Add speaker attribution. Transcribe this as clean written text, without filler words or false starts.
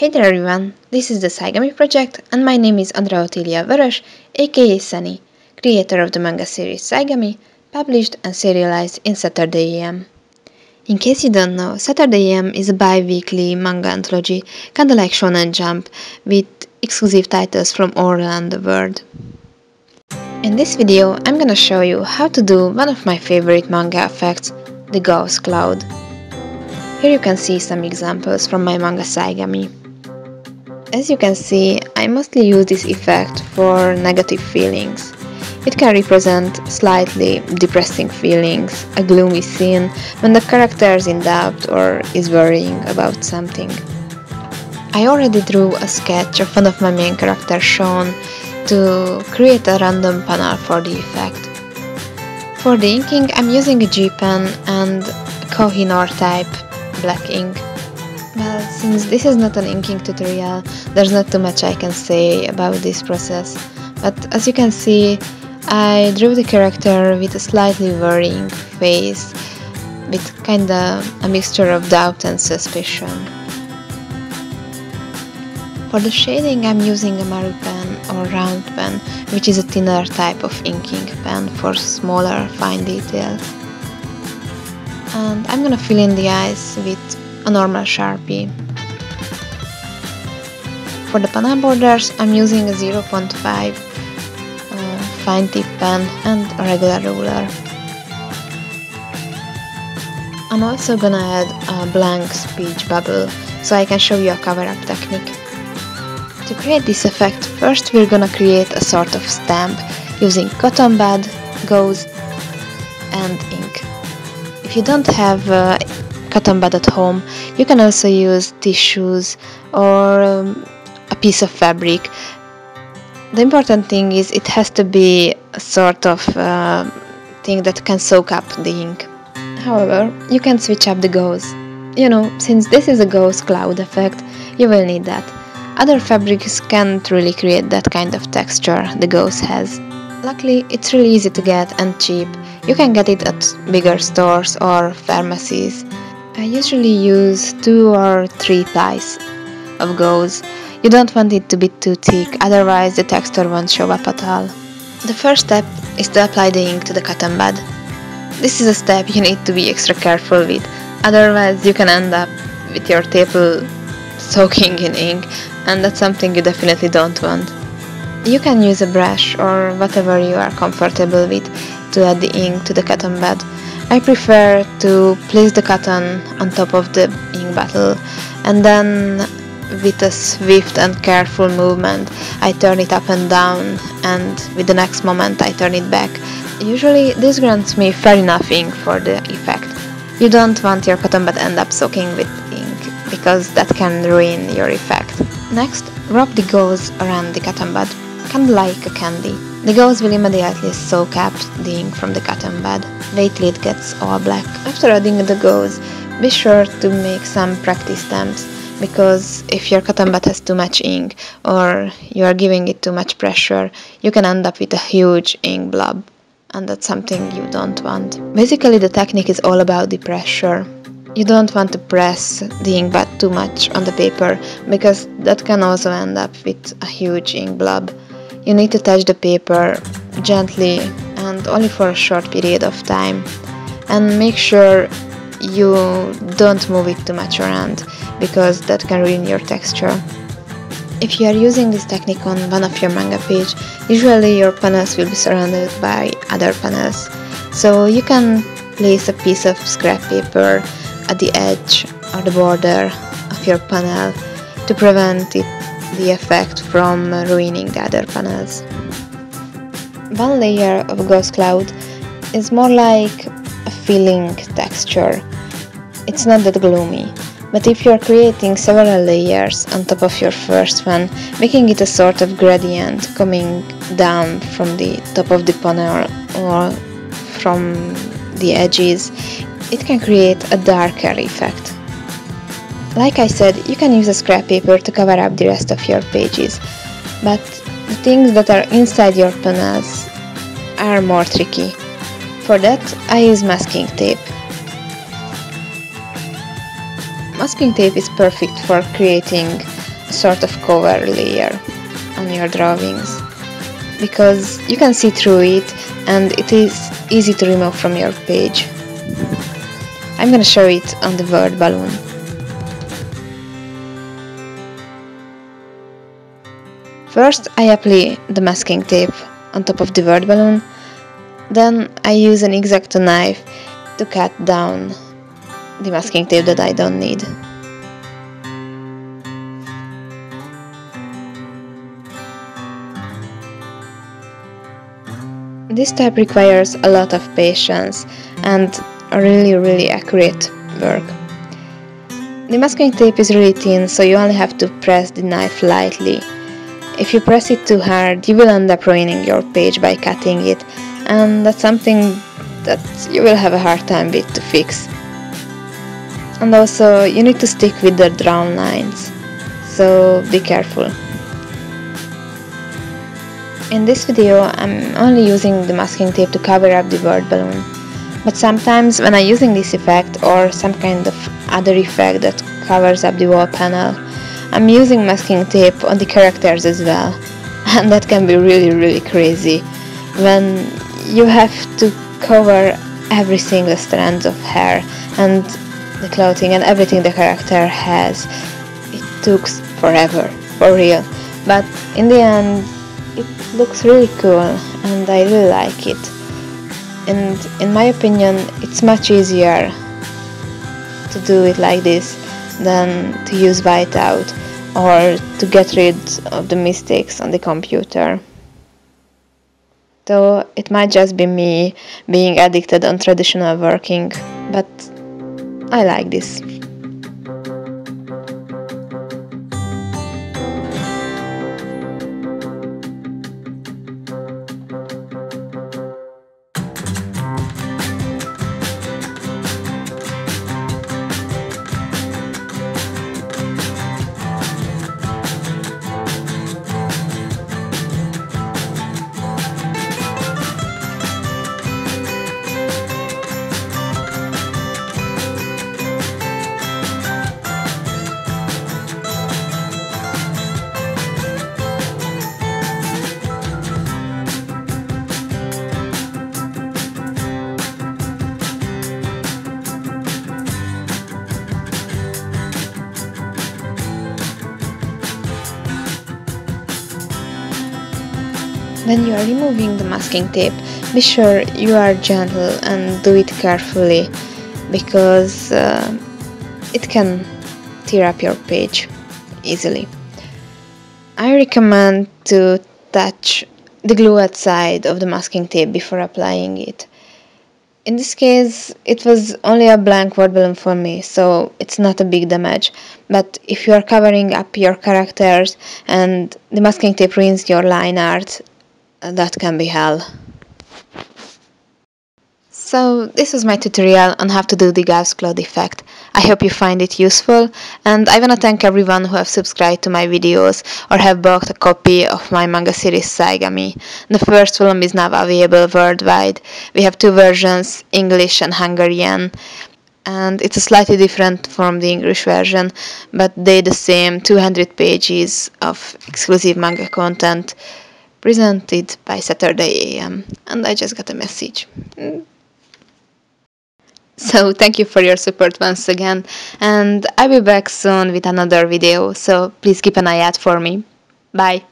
Speaker 1: Hey there everyone, this is the Saigami project and my name is Andrea Otilia Vörös, aka Sunny, creator of the manga series Saigami, published and serialized in Saturday AM. In case you don't know, Saturday AM is a bi-weekly manga anthology, kinda like Shonen Jump, with exclusive titles from all around the world. In this video, I'm gonna show you how to do one of my favorite manga effects, the Gause cloud. Here you can see some examples from my manga Saigami. As you can see, I mostly use this effect for negative feelings. It can represent slightly depressing feelings, a gloomy scene when the character is in doubt or is worrying about something. I already drew a sketch of one of my main characters Sean to create a random panel for the effect. For the inking, I'm using a G pen and a Kohinoor type black ink. Well, since this is not an inking tutorial, there's not too much I can say about this process, but as you can see, I drew the character with a slightly worrying face, with kinda a mixture of doubt and suspicion. For the shading, I'm using a Maru pen or round pen, which is a thinner type of inking pen for smaller, fine details. And I'm gonna fill in the eyes with a normal Sharpie. For the panel borders, I'm using a 0.5 fine tip pen and a regular ruler. I'm also gonna add a blank speech bubble so I can show you a cover-up technique. To create this effect, first we're gonna create a sort of stamp using cotton bud, gauze and ink. If you don't have cotton bud at home, you can also use tissues or a piece of fabric. The important thing is it has to be a sort of thing that can soak up the ink. However, you can switch up the gauze. You know, since this is a gauze cloud effect, you will need that. Other fabrics can't really create that kind of texture the gauze has. Luckily, it's really easy to get and cheap. You can get it at bigger stores or pharmacies. I usually use 2 or 3 plies of gauze. You don't want it to be too thick, otherwise the texture won't show up at all. The first step is to apply the ink to the cotton bud. This is a step you need to be extra careful with, otherwise you can end up with your table soaking in ink, and that's something you definitely don't want. You can use a brush or whatever you are comfortable with to add the ink to the cotton bud. I prefer to place the cotton on top of the ink bottle and then with a swift and careful movement I turn it up and down, and with the next moment I turn it back. Usually this grants me fair enough ink for the effect. You don't want your cotton bud end up soaking with ink because that can ruin your effect. Next, rub the gauze around the cotton bud, kinda like a candy. The gauze will immediately soak up the ink from the cotton bud. Wait till it gets all black. After adding the gauze, be sure to make some practice stamps, because if your cotton bud has too much ink or you are giving it too much pressure, you can end up with a huge ink blob, and that's something you don't want. Basically, the technique is all about the pressure. You don't want to press the ink bud too much on the paper, because that can also end up with a huge ink blob. You need to touch the paper gently and only for a short period of time, and make sure you don't move it too much around, because that can ruin your texture. If you are using this technique on one of your manga page, usually your panels will be surrounded by other panels, so you can place a piece of scrap paper at the edge or the border of your panel to prevent the effect from ruining the other panels. One layer of gauze cloud is more like a filling texture. It's not that gloomy, but if you're creating several layers on top of your first one, making it a sort of gradient coming down from the top of the panel or from the edges, it can create a darker effect. Like I said, you can use a scrap paper to cover up the rest of your pages, but the things that are inside your panels are more tricky. For that, I use masking tape. Masking tape is perfect for creating sort of cover layer on your drawings, because you can see through it and it is easy to remove from your page. I'm gonna show it on the word balloon. First I apply the masking tape on top of the word balloon, then I use an X-Acto knife to cut down the masking tape that I don't need. This step requires a lot of patience and a really accurate work. The masking tape is really thin, so you only have to press the knife lightly. If you press it too hard, you will end up ruining your page by cutting it, and that's something that you will have a hard time with to fix. And also, you need to stick with the drawn lines, so be careful. In this video, I'm only using the masking tape to cover up the word balloon, but sometimes when I'm using this effect or some kind of other effect that covers up the wall panel, I'm using masking tape on the characters as well, and that can be really crazy when you have to cover every single strand of hair and the clothing and everything the character has. It took forever, for real, but in the end it looks really cool and I really like it. And in my opinion, it's much easier to do it like this than to use whiteout or to get rid of the mistakes on the computer. Though it might just be me being addicted on traditional working, but I like this. When you are removing the masking tape, be sure you are gentle and do it carefully, because it can tear up your page easily. I recommend to touch the glue outside of the masking tape before applying it. In this case, it was only a blank word balloon for me, so it's not a big damage. But if you are covering up your characters and the masking tape ruins your line art, that can be hell. So this was my tutorial on how to do the Gause cloud effect. I hope you find it useful, and I wanna thank everyone who have subscribed to my videos or have bought a copy of my manga series Saigami. The first volume is now available worldwide. We have two versions, English and Hungarian, and it's slightly different from the English version, but they the same 200 pages of exclusive manga content presented by Saturday AM, and I just got a message. So thank you for your support once again, and I'll be back soon with another video, so please keep an eye out for me. Bye!